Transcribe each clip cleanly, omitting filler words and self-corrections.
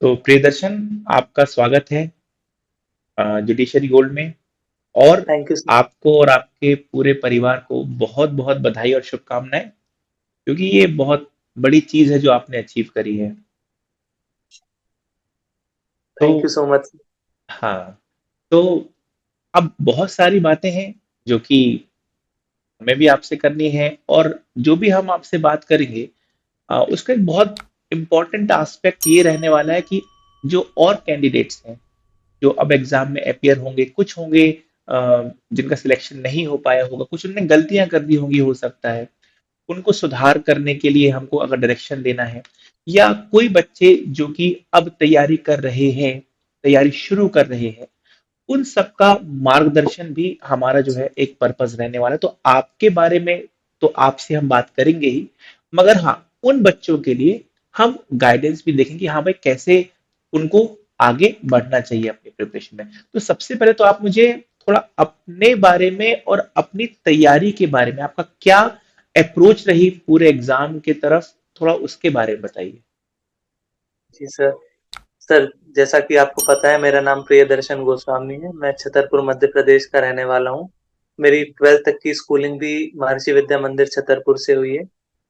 तो प्रियदर्शन, आपका स्वागत है जुडिशरी गोल्ड में। और थैंक यू सर। आपको और आपके पूरे परिवार को बहुत बहुत बधाई और शुभकामनाएं, क्योंकि ये बहुत बड़ी चीज है जो आपने अचीव करी है। तो थैंक यू सो मच। हाँ, तो अब बहुत सारी बातें हैं जो कि हमें भी आपसे करनी है, और जो भी हम आपसे बात करेंगे उसका एक बहुत इम्पोर्टेंट एस्पेक्ट ये रहने वाला है कि जो और कैंडिडेट्स हैं जो अब एग्जाम में अपियर होंगे, कुछ होंगे जिनका सिलेक्शन नहीं हो पाया होगा, कुछ उनने गलतियां कर दी होंगी हो सकता है, उनको सुधार करने के लिए हमको अगर डायरेक्शन देना है, या कोई बच्चे जो कि अब तैयारी कर रहे हैं, तैयारी शुरू कर रहे हैं, उन सबका मार्गदर्शन भी हमारा जो है एक पर्पस रहने वाला है। तो आपके बारे में तो आपसे हम बात करेंगे ही, मगर हाँ, उन बच्चों के लिए हम गाइडेंस भी देखेंगे, हाँ भाई कैसे उनको आगे बढ़ना चाहिए अपनी प्रिपरेशन में। तो सबसे पहले तो आप मुझे थोड़ा अपने बारे में और अपनी तैयारी के बारे में, आपका क्या अप्रोच रही पूरे एग्जाम के तरफ, थोड़ा उसके बारे में बताइए। जी सर। सर, जैसा कि आपको पता है मेरा नाम प्रियदर्शन गोस्वामी है। मैं छतरपुर मध्य प्रदेश का रहने वाला हूँ। मेरी 12th तक की स्कूलिंग भी महर्षि विद्या मंदिर छतरपुर से हुई है।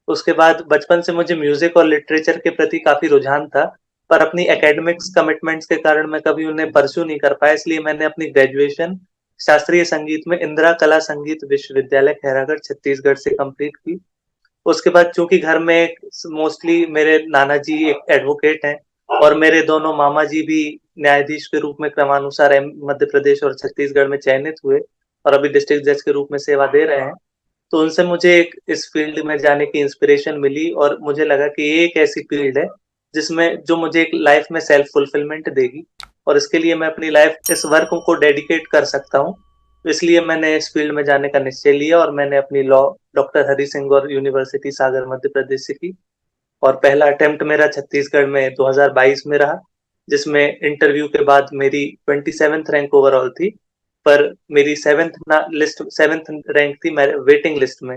उसके बाद बचपन से मुझे म्यूजिक और लिटरेचर के प्रति काफी रुझान था, पर अपनी एकेडमिक्स कमिटमेंट्स के कारण मैं कभी उन्हें परस्यू नहीं कर पाया। इसलिए मैंने अपनी ग्रेजुएशन शास्त्रीय संगीत में इंदिरा कला संगीत विश्वविद्यालय खैरागढ़ छत्तीसगढ़ से कंप्लीट की। उसके बाद चूंकि घर में मोस्टली मेरे नाना जी एक एडवोकेट हैं और मेरे दोनों मामा जी भी न्यायाधीश के रूप में क्रमानुसार मध्य प्रदेश और छत्तीसगढ़ में चयनित हुए और अभी डिस्ट्रिक्ट जज के रूप में सेवा दे रहे हैं, तो उनसे मुझे एक इस फील्ड में जाने की इंस्पिरेशन मिली और मुझे लगा कि ये एक ऐसी फील्ड है जिसमें जो मुझे एक लाइफ में सेल्फ फुलफिलमेंट देगी और इसके लिए मैं अपनी लाइफ इस वर्क को डेडिकेट कर सकता हूँ। तो इसलिए मैंने इस फील्ड में जाने का निश्चय लिया और मैंने अपनी लॉ डॉक्टर हरि सिंह और यूनिवर्सिटी सागर मध्य प्रदेश से की। और पहला अटेम्प्ट मेरा छत्तीसगढ़ में 2022 में रहा, जिसमें इंटरव्यू के बाद मेरी 27th रैंक ओवरऑल थी। पर मेरी सेवेंथ रैंक थी मेरे वेटिंग लिस्ट में।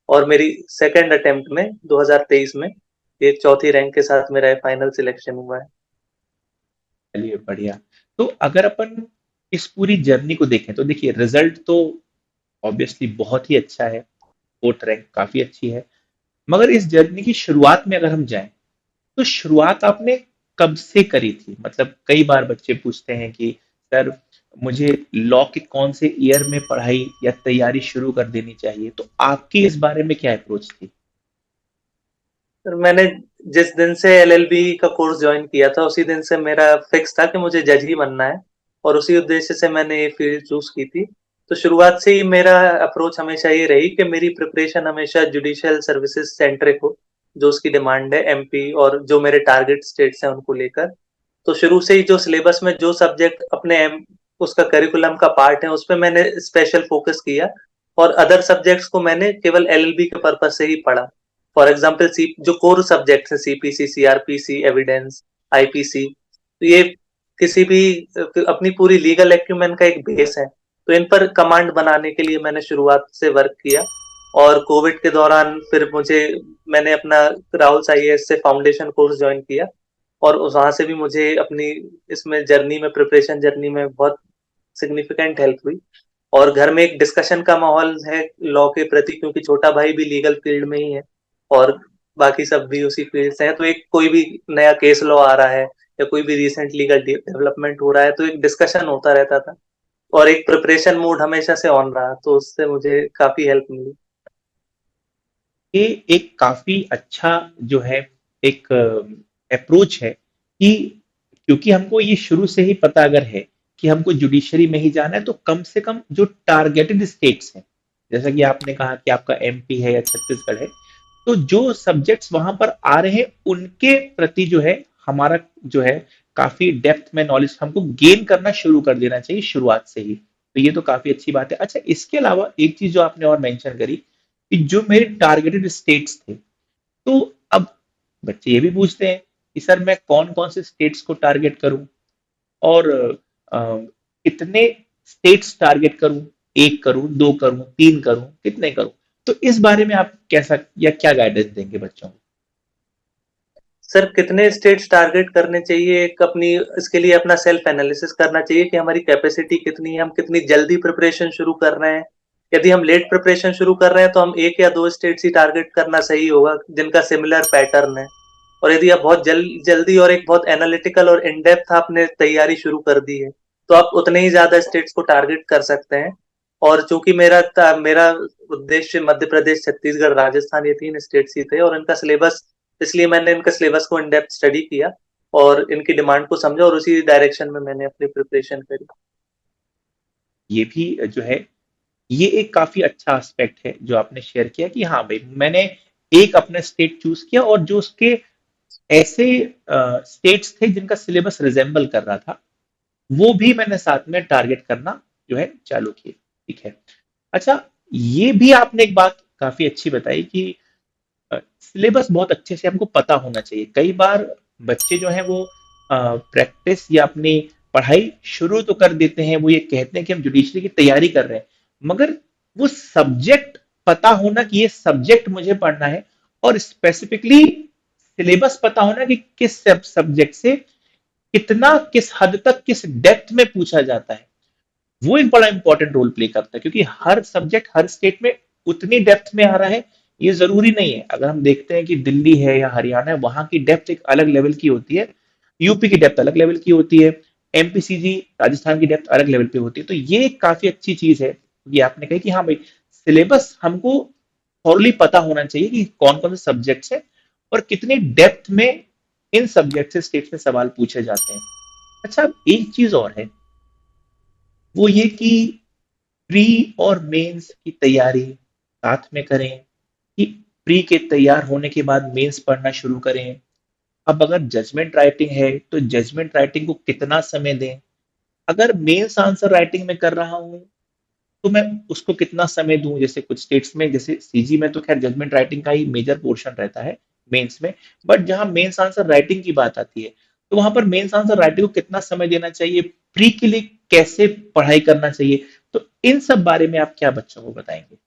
और मेरी सेकंड अटेम्प्ट में 2023 में ये चौथी रैंक के साथ मेरा फाइनल सिलेक्शन हुआ है। चलिए बढ़िया। तो अगर अपन इस पूरी जर्नी को देखें तो देखिए, रिजल्ट तो ऑब्वियसली बहुत ही अच्छा है, फोर्थ रैंक काफी अच्छी है। मगर इस जर्नी की शुरुआत में अगर हम जाएं, तो शुरुआत आपने कब से करी थी? मतलब कई बार बच्चे पूछते हैं कि सर, मुझे लॉ के कौन से ईयर में पढ़ाई या तैयारी शुरू कर देनी चाहिए, तो आपकी इस बारे में क्या अप्रोच थी? सर, मैंने जिस दिन से एलएलबी का कोर्स ज्वाइन किया था उसी दिन से मेरा फिक्स था कि मुझे जज ही बनना है और उसी उद्देश्य से मैंने ये फील्ड चूज की थी। तो शुरुआत से ही मेरा अप्रोच हमेशा ये रही कि मेरी प्रिपरेशन हमेशा जुडिशियल सर्विसेज सेंट्रिक हो, जो उसकी डिमांड है एमपी और जो मेरे टारगेट स्टेट्स हैं उनको लेकर। तो शुरू से ही जो सिलेबस में जो सब्जेक्ट उसका करिकुलम का पार्ट है उस पे मैंने स्पेशल फोकस किया और अदर सब्जेक्ट्स को मैंने केवल एलएलबी के पर्पज से ही पढ़ा। फॉर एग्जाम्पल सी जो कोर सब्जेक्ट है सीपीसी सीआरपीसी एविडेंस आईपीसी, तो ये किसी भी अपनी पूरी लीगल एक्यूमेन का एक बेस है। तो इन पर कमांड बनाने के लिए मैंने शुरुआत से वर्क किया। और कोविड के दौरान फिर मैंने अपना राहुल आईएएस से फाउंडेशन कोर्स ज्वाइन किया और वहां से भी मुझे अपनी इसमें जर्नी में प्रिपरेशन जर्नी में बहुत सिग्निफिकेंट हेल्प हुई। और घर में एक डिस्कशन का माहौल है लॉ के प्रति, क्योंकि छोटा भाई भी लीगल फील्ड में ही है और बाकी सब भी उसी फील्ड से हैं। तो एक कोई भी नया केस लॉ आ रहा है या कोई भी रिसेंट लीगल डेवलपमेंट हो रहा है तो एक डिस्कशन होता रहता था और एक प्रिपरेशन मूड हमेशा से ऑन रहा, तो उससे मुझे काफी हेल्प मिली। ये एक काफी अच्छा जो है एक अप्रोच है कि क्योंकि हमको ये शुरू से ही पता अगर है कि हमको जुडिशरी में ही जाना है, तो कम से कम जो टारगेटेड स्टेट्स हैं, जैसा कि आपने कहा कि आपका एमपी है या छत्तीसगढ़ है, तो जो सब्जेक्ट्स वहां पर आ रहे हैं उनके प्रति जो है हमारा जो है काफी डेप्थ में नॉलेज हमको गेन करना शुरू कर देना चाहिए शुरुआत से ही। तो ये तो काफी अच्छी बात है। अच्छा, इसके अलावा एक चीज जो आपने और मेंशन करी कि जो मेरे टारगेटेड स्टेट्स थे, तो अब बच्चे ये भी पूछते हैं कि सर मैं कौन कौन से स्टेट्स को टारगेट करूं, और अ, कितने स्टेट्स टारगेट करूं, एक करूं, दो करूं, तीन करूं, कितने करूं? तो इस बारे में आप कैसा या क्या गाइडेंस देंगे बच्चों को? सर कितने स्टेट्स टारगेट करने चाहिए, एक अपनी इसके लिए अपना सेल्फ एनालिसिस करना चाहिए कि हमारी कैपेसिटी कितनी है, हम कितनी जल्दी प्रिपरेशन शुरू कर रहे हैं। यदि हम लेट प्रिपरेशन शुरू कर रहे हैं तो हम 1 या 2 स्टेट्स ही टारगेट करना सही होगा जिनका सिमिलर पैटर्न है। और यदि आप बहुत जल्दी और एक बहुत एनालिटिकल और इन डेप्थ आपने तैयारी शुरू कर दी है, तो आप उतने ही ज़्यादा स्टेट्स को टारगेट कर सकते हैं। और चूँकि मेरा उद्देश्य मध्य प्रदेश, छत्तीसगढ़, राजस्थान ये 3 स्टेट्स ही थे और इनका सिलेबस, इसलिए मैंने इनका सिलेबस को इन डेप्थ स्टडी किया और इनकी डिमांड को समझा और उसी डायरेक्शन में मैंने अपनी प्रिपरेशन करी। ये भी जो है, ये एक काफी अच्छा एस्पेक्ट है जो आपने शेयर किया कि हाँ भाई, मैंने एक अपना स्टेट चूज किया और जो उसके ऐसे स्टेट्स थे जिनका सिलेबस रिजेंबल कर रहा था, वो भी मैंने साथ में टारगेट करना जो है चालू किए। ठीक है। अच्छा, ये भी आपने एक बात काफी अच्छी बताई कि सिलेबस बहुत अच्छे से हमको पता होना चाहिए। कई बार बच्चे जो हैं वो प्रैक्टिस या अपनी पढ़ाई शुरू तो कर देते हैं, वो ये कहते हैं कि हम जुडिशरी की तैयारी कर रहे हैं, मगर वो सब्जेक्ट पता होना कि ये सब्जेक्ट मुझे पढ़ना है, और स्पेसिफिकली सिलेबस पता होना कि किस सब्जेक्ट से कितना, किस हद तक, किस डेप्थ में पूछा जाता है, वो एक बड़ा इंपॉर्टेंट रोल प्ले करता है। क्योंकि हर सब्जेक्ट हर स्टेट में उतनी डेप्थ में आ रहा है, ये जरूरी नहीं है। अगर हम देखते हैं कि दिल्ली है या हरियाणा है, वहां की डेप्थ एक अलग लेवल की होती है, यूपी की डेप्थ अलग लेवल की होती है, एमपीसीजी राजस्थान की डेप्थ अलग लेवल पे होती है। तो ये एक काफी अच्छी चीज है ये आपने कही कि हाँ भाई, सिलेबस हमको थॉरली पता होना चाहिए कि कौन कौन से सब्जेक्ट्स है और कितनी डेप्थ में इन सब्जेक्ट से स्टेट में सवाल पूछे जाते हैं। अच्छा, एक चीज और है, वो ये कि प्री और मेंस की तैयारी साथ में करें कि प्री के तैयार होने के बाद मेंस पढ़ना शुरू करें। अब अगर जजमेंट राइटिंग है तो जजमेंट राइटिंग को कितना समय दें, अगर मेंस आंसर राइटिंग में कर रहा हूं तो मैं उसको कितना समय दूं। जैसे कुछ स्टेट्स में, जैसे सीजी में तो खैर जजमेंट राइटिंग का ही मेजर पोर्शन रहता है मेंस में, बट जहां मेंस आंसर राइटिंग की बात आती है तो वहां पर मेंस आंसर राइटिंग को कितना समय देना चाहिए, प्री के लिए कैसे पढ़ाई करना चाहिए, तो इन सब बारे में आप क्या बच्चों को बताएंगे?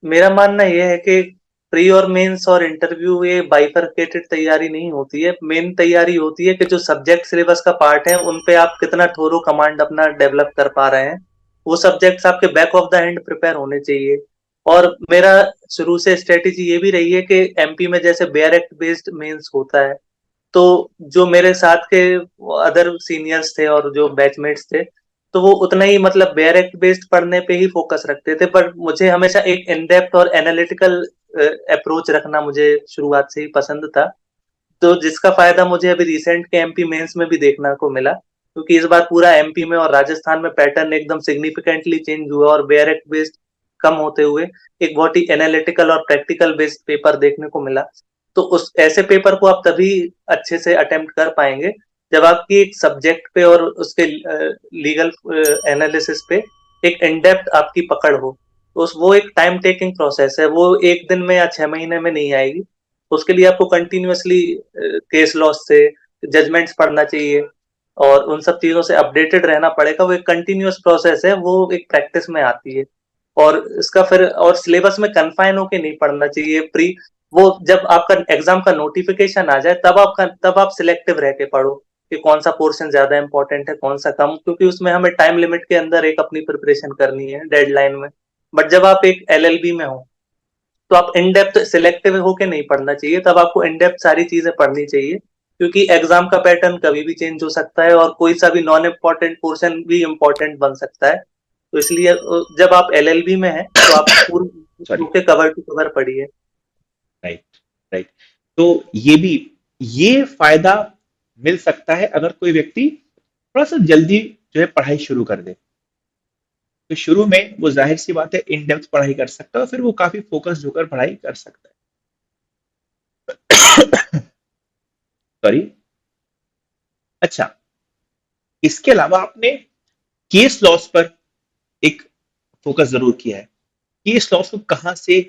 मेरा मानना ये है कि प्री और मेंस और इंटरव्यू ये बाइफरकेटेड तैयारी नहीं होती है। मेन तैयारी होती है कि जो सब्जेक्ट सिलेबस का पार्ट है उन पे आप कितना थोरो कमांड अपना डेवलप कर पा रहे हैं। वो सब्जेक्ट्स आपके back of the hand prepare होने चाहिए। और मेरा शुरू से स्ट्रेटेजी ये भी रही है कि एमपी में जैसे बेयर एक्ट बेस्ड मेंस होता है, तो जो मेरे साथ के अदर सीनियर्स थे और जो बैचमेट्स थे, तो वो उतना ही मतलब डायरेक्ट बेस्ड पढ़ने पे ही फोकस रखते थे, पर मुझे हमेशा एक इन डेप्थ और एनालिटिकल अप्रोच रखना मुझे शुरुआत से ही पसंद था। तो जिसका फायदा मुझे अभी रिसेंट के एमपी मेंस में भी देखने को मिला, क्योंकि इस बार पूरा एमपी में और राजस्थान में पैटर्न एकदम सिग्निफिकेंटली चेंज हुआ और डायरेक्ट बेस्ड कम होते हुए एक बहुत ही एनालिटिकल और प्रैक्टिकल बेस्ड पेपर देखने को मिला। तो उस ऐसे पेपर को आप तभी अच्छे से अटेम्प्ट कर पाएंगे जब आपकी एक सब्जेक्ट पे और उसके लीगल एनालिसिस पे एक इन डेप्थ आपकी पकड़ हो। तो वो एक टाइम टेकिंग प्रोसेस है, वो एक दिन में या 6 महीने में नहीं आएगी। उसके लिए आपको कंटिन्यूअसली केस लॉस से जजमेंट्स पढ़ना चाहिए और उन सब चीजों से अपडेटेड रहना पड़ेगा। वो एक कंटिन्यूअस प्रोसेस है, वो एक प्रैक्टिस में आती है। और इसका फिर और सिलेबस में कन्फाइन होके नहीं पढ़ना चाहिए प्री। वो जब आपका एग्जाम का नोटिफिकेशन आ जाए तब आप सिलेक्टिव रह के पढ़ो कि कौन सा पोर्शन ज्यादा इंपॉर्टेंट है कौन सा कम, क्योंकि उसमें हमें टाइम लिमिट के अंदर एक अपनी प्रिपरेशन करनी है डेडलाइन में। बट जब आप एक एलएलबी में हो तो आप इन डेप्थ सिलेक्टिव होके नहीं पढ़ना चाहिए, तब आपको इन डेप्थ सारी चीजें पढ़नी चाहिए, क्योंकि एग्जाम का पैटर्न कभी भी चेंज हो सकता है और कोई सा भी नॉन इम्पोर्टेंट पोर्शन भी इम्पोर्टेंट बन सकता है। तो इसलिए जब आप एलएलबी में हैं तो आप सॉरी। पूरे कवर टू कवर पढ़िए। Right, right. तो ये भी, ये फायदा मिल सकता है अगर कोई व्यक्ति थोड़ा सा जल्दी जो है पढ़ाई शुरू कर दे। तो शुरू में वो जाहिर सी बात है इन डेप्थ पढ़ाई कर सकता है और फिर वो काफी फोकस्ड होकर पढ़ाई कर सकता है। सॉरी। अच्छा, इसके अलावा आपने केस लॉस पर एक फोकस जरूर किया है। केस लॉस को कहाँ से,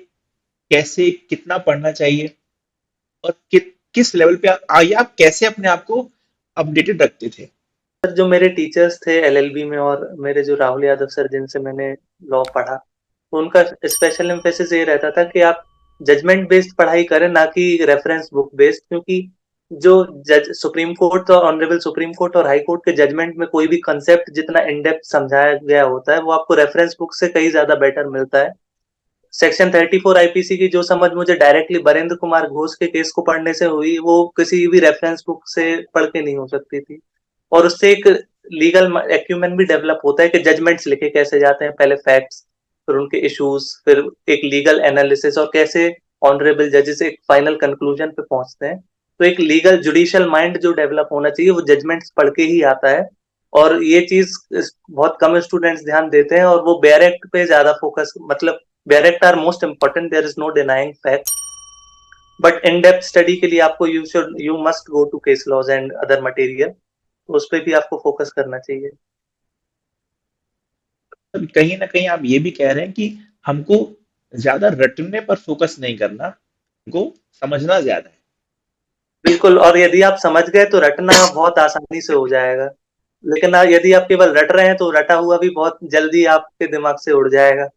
कैसे, कितना पढ़ना चाहिए और किस लेवल पे आइए आप कैसे अपने आप को अपडेटेड रखते थे? सर जो मेरे टीचर्स थे एलएलबी में और मेरे जो राहुल यादव सर जिनसे मैंने लॉ पढ़ा, तो उनका स्पेशल एम्फेसिस ये रहता था कि आप जजमेंट बेस्ड पढ़ाई करें, ना कि रेफरेंस बुक बेस्ड, क्योंकि जो जज सुप्रीम कोर्ट और ऑनरेबल सुप्रीम कोर्ट और हाई कोर्ट के जजमेंट में कोई भी कंसेप्ट जितना इन डेप्थ समझाया गया होता है वो आपको रेफरेंस बुक से कहीं ज्यादा बेटर मिलता है। सेक्शन 34 आईपीसी की जो समझ मुझे डायरेक्टली बरेंद्र कुमार घोष के केस को पढ़ने से हुई, वो किसी भी रेफरेंस बुक से पढ़ के नहीं हो सकती थी। और उससे एक लीगल एक्यूमेन भी डेवलप होता है कि जजमेंट्स लिखे कैसे जाते हैं, पहले फैक्ट्स, फिर उनके इश्यूज, फिर एक लीगल एनालिसिस, और कैसे ऑनरेबल जजेस एक फाइनल कंक्लूजन पे पहुंचते हैं। तो एक लीगल जुडिशियल माइंड जो डेवलप होना चाहिए वो जजमेंट्स पढ़ के ही आता है। और ये चीज बहुत कम स्टूडेंट्स ध्यान देते हैं, और वो बेयर पे ज्यादा फोकस, मतलब direct or most important, there is no denying fact, but in depth study के लिए आपको you must go to case laws and other material, तो उस पर भी आपको फोकस करना चाहिए। तो कहीं ना कहीं आप ये भी कह रहे हैं कि हमको ज्यादा रटने पर फोकस नहीं करना, हमको समझना ज्यादा है। बिल्कुल, और यदि आप समझ गए तो रटना बहुत आसानी से हो जाएगा, लेकिन यदि आप केवल रट रहे हैं तो रटा हुआ भी बहुत जल्दी आपके दिमाग से उड़ जाएगा।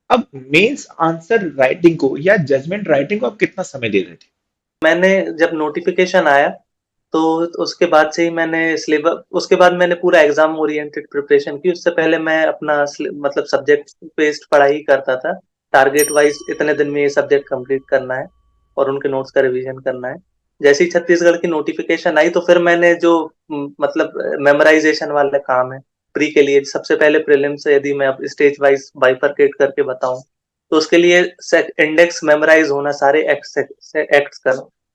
अब मेंस आंसर राइटिंग को या जजमेंट राइटिंग को आप कितना समय दे रहे थे? मैंने जब नोटिफिकेशन आया तो उसके बाद से ही मैंने सिलेबस, उसके बाद मैंने पूरा एग्जाम ओरिएंटेड प्रिपरेशन की। उससे पहले मैं अपना मतलब सब्जेक्ट बेस्ड पढ़ाई करता था, टारगेट वाइज इतने दिन में ये सब्जेक्ट कंप्लीट करना है और उनके नोट्स का रिवीजन करना है। जैसे ही छत्तीसगढ़ की नोटिफिकेशन आई तो फिर मैंने जो मतलब मेमोराइजेशन वाले काम है प्री के लिए, सबसे पहले प्रीलिम से यदि मैं अब स्टेज वाइज बाइफरकेट करके बताऊं तो उसके लिए इंडेक्स मेमोराइज होना, सारे एक्ट्स का,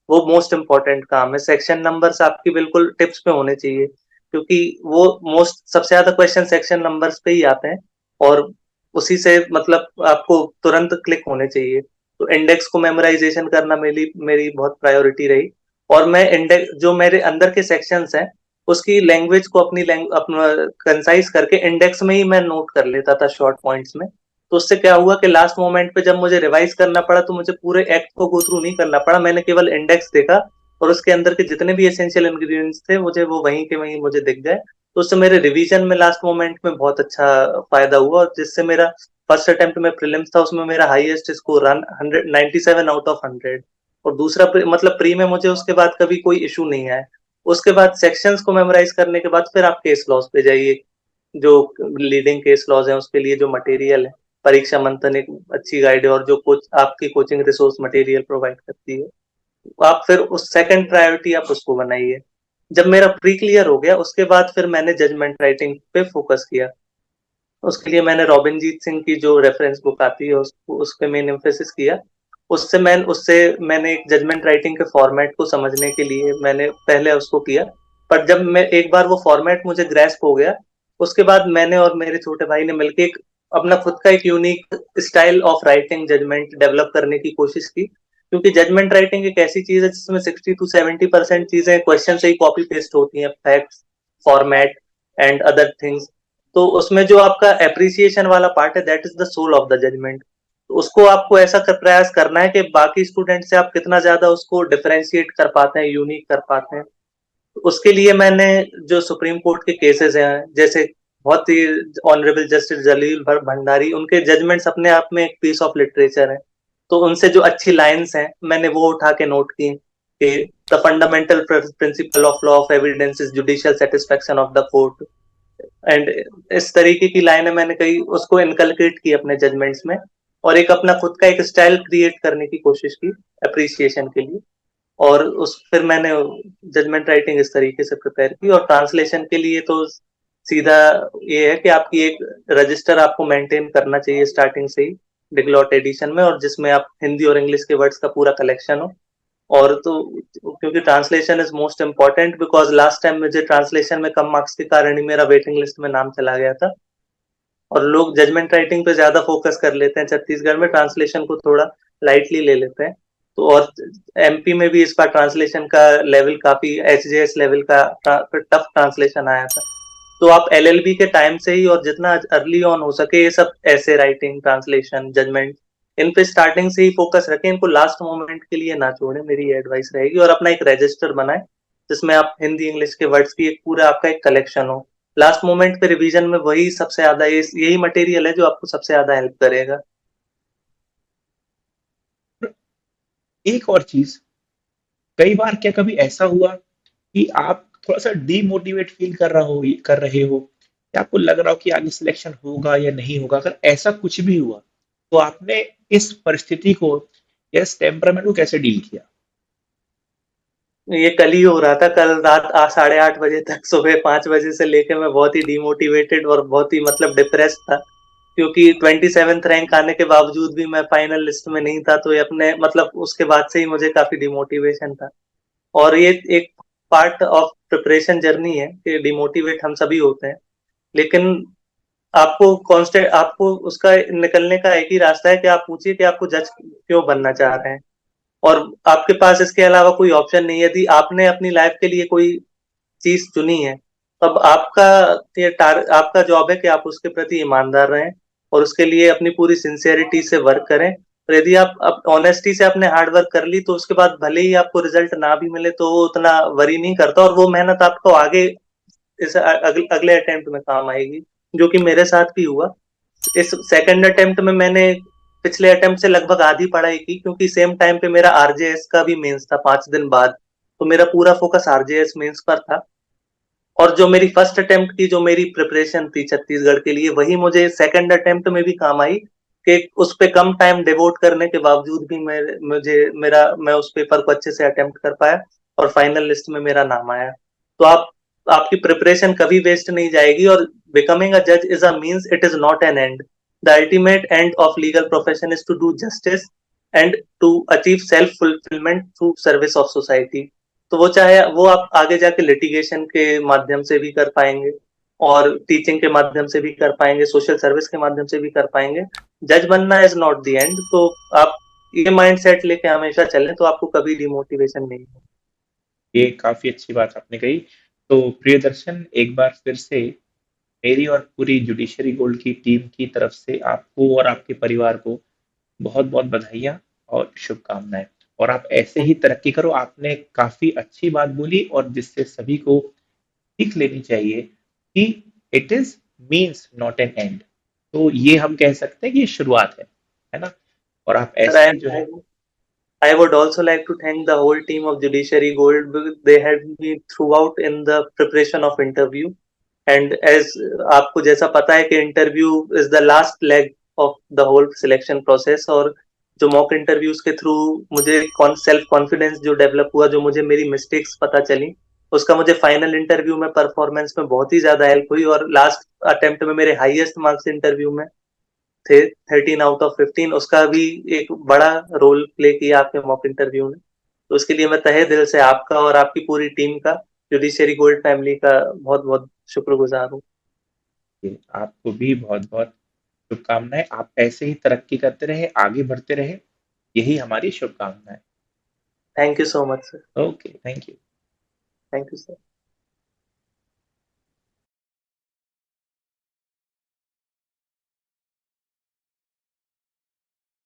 वो मोस्ट इम्पोर्टेंट काम है। सेक्शन नंबर्स आपकी बिल्कुल टिप्स पे होने चाहिए, क्योंकि वो मोस्ट सबसे ज्यादा क्वेश्चन सेक्शन नंबर्स पे ही आते हैं, और उसी से मतलब आपको तुरंत क्लिक होने चाहिए। तो इंडेक्स को मेमोराइजेशन करना मेरी मेरी बहुत प्रायोरिटी रही। और मैं इंडेक्स जो मेरे अंदर के सेक्शंस हैं उसकी लैंग्वेज को अपना कंसाइज करके इंडेक्स में ही मैं नोट कर लेता था शॉर्ट पॉइंट्स में। तो उससे क्या हुआ कि लास्ट मोमेंट पे जब मुझे रिवाइज करना पड़ा तो मुझे पूरे एक्ट को गो थ्रू नहीं करना पड़ा, मैंने केवल इंडेक्स देखा और उसके अंदर के जितने भी एसेंशियल इंग्रेडिएंट्स थे मुझे वो वहीं के वहीं मुझे दिख गए। तो उससे मेरे रिवीजन में लास्ट मोमेंट में बहुत अच्छा फायदा हुआ, और जिससे मेरा फर्स्ट अटेम्प्ट में प्रीलिम्स था उसमें मेरा highest score run 197 out of 100। और दूसरा मतलब प्री में मुझे उसके बाद कभी कोई इशू नहीं आया। उसके बाद सेक्शंस को मेमोराइज करने के बाद फिर आप केस लॉज पे जाइए, जो लीडिंग केस लॉज है उसके लिए जो मटेरियल है, परीक्षा मंथन एक अच्छी गाइड है, और जो कोच आपकी कोचिंग रिसोर्स मटेरियल प्रोवाइड करती है, आप फिर उस सेकंड प्रायोरिटी आप उसको बनाइए। जब मेरा प्री क्लियर हो गया उसके बाद फिर मैंने जजमेंट राइटिंग पे फोकस किया। उसके लिए मैंने रॉबिनजीत सिंह की जो रेफरेंस बुक आती है उसको उस पे मेन एम्फेसिस किया। उससे मैंने एक जजमेंट राइटिंग के फॉर्मेट को समझने के लिए मैंने पहले उसको किया। पर जब मैं एक बार वो फॉर्मेट मुझे ग्रेस्प हो गया उसके बाद मैंने और मेरे छोटे भाई ने मिलकर एक अपना खुद का एक unique style of writing judgement develop करने की कोशिश की। क्योंकि जजमेंट राइटिंग एक ऐसी चीज है जिसमें 60 to 70% चीजें क्वेश्चन से ही कॉपी पेस्ट होती हैं, facts, format and other things. तो उसमें जो आपका एप्रिसिएशन वाला पार्ट है that is the soul of the judgement. तो उसको आपको ऐसा प्रयास करना है कि बाकी स्टूडेंट से आप कितना ज्यादा उसको डिफरेंशिएट कर पाते हैं, यूनिक कर पाते हैं। तो उसके लिए मैंने जो सुप्रीम कोर्ट के केसेस हैं, जैसे बहुत ही ऑनरेबल जस्टिस जलील भंडारी, उनके जजमेंट्स अपने आप में एक पीस ऑफ लिटरेचर है। तो उनसे जो अच्छी लाइंस हैं मैंने वो उठा के नोट की कि the fundamental principle of law of evidence is judicial satisfaction of the court, and इस तरीके की लाइनें मैंने कई उसको इनकलकेट की अपने जजमेंट्स में, और एक अपना खुद का एक स्टाइल क्रिएट करने की कोशिश की अप्रिसिएशन के लिए। और उस फिर मैंने जजमेंट राइटिंग इस तरीके से प्रिपेयर की। और ट्रांसलेशन के लिए तो सीधा ये है कि आपकी एक रजिस्टर आपको मेंटेन करना चाहिए स्टार्टिंग से ही डिग्लॉट एडिशन में, और जिसमें आप हिंदी और इंग्लिश के वर्ड्स का पूरा कलेक्शन हो। और तो क्योंकि translation is most important, because last time मुझे ट्रांसलेशन में कम मार्क्स के कारण ही मेरा वेटिंग लिस्ट में नाम चला गया था। और लोग जजमेंट राइटिंग पे ज्यादा फोकस कर लेते हैं छत्तीसगढ़ में, ट्रांसलेशन को थोड़ा लाइटली ले लेते हैं। तो और एमपी में भी इस बार ट्रांसलेशन का लेवल काफी एचजेएस लेवल का टफ ट्रांसलेशन आया था। तो आप एलएलबी के टाइम से ही और जितना अर्ली ऑन हो सके ये सब ऐसे राइटिंग, ट्रांसलेशन, जजमेंट, इन पे स्टार्टिंग से ही फोकस रखें, इनको लास्ट मोमेंट के लिए ना छोड़ें, मेरी एडवाइस रहेगी। और अपना एक रजिस्टर बनाएं जिसमें आप हिंदी इंग्लिश के वर्ड्स की एक पूरा आपका एक कलेक्शन हो, लास्ट मोमेंट पे रिवीजन में वही सबसे ज्यादा, यही मटेरियल है जो आपको सबसे ज्यादा हेल्प करेगा। एक और चीज, कई बार क्या कभी ऐसा हुआ कि आप थोड़ा सा डीमोटिवेट फील कर रहे हो, या आपको लग रहा हो कि आगे सिलेक्शन होगा या नहीं होगा? अगर ऐसा कुछ भी हुआ, तो आपने इस परिस्थिति को या इस टेम्परामेंट को कैसे डील किया? ये कल ही हो रहा था, कल रात 8:30 बजे तक, सुबह 5 बजे से लेके मैं बहुत ही डिमोटिवेटेड और बहुत ही मतलब डिप्रेस था, क्योंकि 27th रैंक आने के बावजूद भी मैं फाइनल लिस्ट में नहीं था। तो ये अपने मतलब उसके बाद से ही मुझे काफी डिमोटिवेशन था। और ये एक पार्ट ऑफ प्रिपरेशन जर्नी है कि डिमोटिवेट हम सभी होते हैं, लेकिन आपको कांस्टेंट, आपको उसका निकलने का एक ही रास्ता है कि आप पूछिए कि आपको जज क्यों बनना चाह रहे हैं, और आपके पास इसके अलावा कोई ऑप्शन नहीं है। यदि आपने अपनी लाइफ के लिए कोई चीज चुनी है, तब आपका जॉब है कि आप उसके प्रति ईमानदार रहें और उसके लिए अपनी पूरी सिंसियरिटी से वर्क करें। और यदि आप ऑनेस्टी से अपने हार्ड वर्क कर ली, तो उसके बाद भले ही आपको रिजल्ट ना भी मिले तो वो उतना वरी नहीं करता, और वो मेहनत आपको आगे अगले अटेम्प्ट में काम आएगी, जो कि मेरे साथ भी हुआ। इस सेकंड अटेम्प्ट में मैंने पिछले अटेम्प्ट से लगभग आधी पढ़ाई की, क्योंकि सेम टाइम पे मेरा आरजेएस का भी मेंस था 5 दिन बाद, तो मेरा पूरा फोकस आरजेएस मेंस पर था। और जो मेरी फर्स्ट अटेम्प्ट की जो मेरी प्रिपरेशन थी छत्तीसगढ़ के लिए, वही मुझे सेकंड अटेम्प्ट में भी काम आई, कि उस पे कम टाइम डिवोट करने के बावजूद भी मैं उस पेपर को अच्छे से अटेम्प्ट कर पाया और फाइनल लिस्ट में मेरा नाम आया। तो आपकी प्रिपरेशन कभी वेस्ट नहीं जाएगी, और बिकमिंग अ जज is a means, it is not an end. The ultimate end of legal profession is to do justice and to achieve self fulfilment through service of society. तो वो चाहे वो आप आगे जाके लिटिगेशन के माध्यम से भी कर पाएंगे, और टीचिंग के माध्यम से भी कर पाएंगे, सोशल सर्विस के माध्यम से भी कर पाएंगे। जज बनना इज नॉट द एंड। तो आप ये माइंड सेट लेके हमेशा चलें, तो आपको कभी डिमोटिवेशन नहीं हो। ये काफी अच्छी बात आपने कही। तो प्रियदर्शन, एक बार फिर से मेरी और पूरी जुडिशरी गोल्ड की टीम की तरफ से आपको और आपके परिवार को बहुत बहुत बधाइयाँ और शुभकामनाएं। और आप ऐसे ही तरक्की करो। आपने काफी अच्छी बात बोली, और जिससे सभी को सीख लेनी चाहिए कि it is means not an and. तो ये हम कह सकते हैं कि ये शुरुआत है ना? और आप सर, ऐसे ही जो है। I would also like to thank the whole team of Judiciary Gold, because they helped me throughout in the preparation of interview. And as आपको जैसा पता है कि interview is the last leg of the whole selection process, और जो mock interviews के through मुझे self confidence जो डेवलप हुआ, जो मुझे मेरी मिस्टेक्स पता चली, उसका मुझे फाइनल इंटरव्यू में परफॉर्मेंस में बहुत ही ज्यादा हेल्प हुई। और लास्ट अटेम्प्ट में मेरे हाईएस्ट मार्क्स इंटरव्यू में थे, 13 आउट ऑफ 15। उसका भी एक बड़ा रोल प्ले किया आपके मॉक इंटरव्यू ने। तो उसके लिए मैं तहे दिल से आपका और आपकी पूरी टीम का, जुडिशरी गोल्ड फैमिली का बहुत बहुत शुक्रगुजार हूँ। कि आपको भी बहुत बहुत शुभकामनाएं। आप ऐसे ही तरक्की करते रहे, आगे बढ़ते रहे, यही हमारी शुभकामनाएं। Thank you so much sir. Okay, thank you. Thank you sir.